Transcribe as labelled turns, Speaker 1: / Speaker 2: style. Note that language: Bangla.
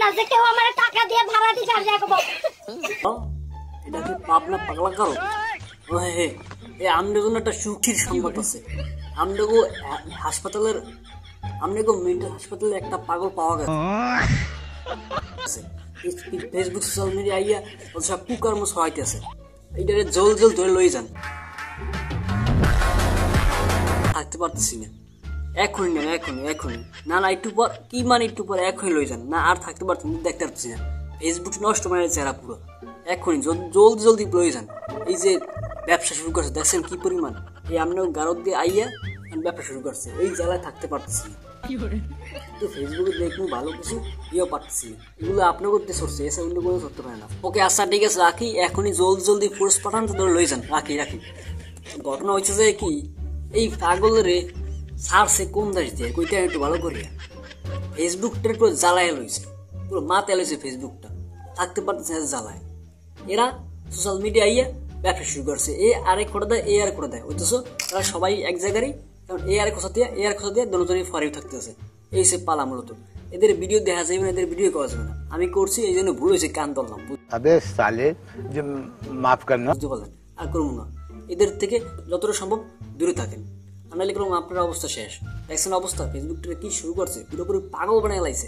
Speaker 1: না যে কেউ আমার টাকা দিয়ে ভাড়া দিতে আসে কবো
Speaker 2: এটা কি পাবনা পাগলা করো ওহে এই আমনে জন্য একটা সুখীর সংবাদ আছে আমনে গো হাসপাতালের আমনে গো মেন্টাল হাসপাতালে একটা পাগল পাওয়া গেছে ফেসবুক সোশ্যাল মিডিয়া আইয়া সব কুকর্ম ছড়াইতেছে এইটারে জল জল ধরে লই যান থাকতে পারতেছি না এখনই না এখনই না না একটু পর কি মানে একটু পর এখনই লই যান না আর থাকতে পারতেছি না দেখতে পারতেছি না ফেসবুক নষ্ট মানে চেহারা পুরো এখনই জলদি জলদি লই যান এই যে ব্যবসা শুরু করছে দেখছেন কি পরিমাণ এই আমরাও গারদ দিয়ে আইয়া ব্যবসা শুরু করছে এই জ্বালায় থাকতে পারতেছি না তো ফেসবুকে দেখুন ভালো কিছু ইয়েও পারতেছি না এগুলো আপনার করতে সরছে এসে অন্য কোনো করতে পারে না ওকে আচ্ছা ঠিক আছে রাখি এখনই জলদি পুরুষ পাঠান তো ধরে লই যান রাখি ঘটনা হচ্ছে যে কি এই পাগলের সারছে কোন দেশ দিয়ে কইতে একটু ভালো করিয়া ফেসবুকটা পুরো জ্বালায় লইছে পুরো মাথায় লইছে ফেসবুকটা থাকতে পারতেছে না জ্বালায় এরা সোশ্যাল মিডিয়া আইয়া ব্যবসা শুরু করছে এ আরেক করে দেয় এ আর করে দেয় অথচ তারা সবাই এক জায়গারই কারণ এ আর খোঁচা দিয়ে দোনোজনই ফরিয়ে থাকতেছে এই সে পালা মূলত এদের ভিডিও দেখা যাবে না এদের ভিডিও করা যাবে না আমি করছি এই জন্য ভুল হয়েছে কান ধরলাম
Speaker 3: আবে সালে যে মাফ করনা
Speaker 2: বুঝতে পারলেন আর করবো না এদের থেকে যতটা সম্ভব দূরে থাকেন নাহলে আপনার অবস্থা শেষ দেখছেন অবস্থা ফেসবুকটা কি শুরু করছে পুরোপুরি পাগল বানায় লাইছে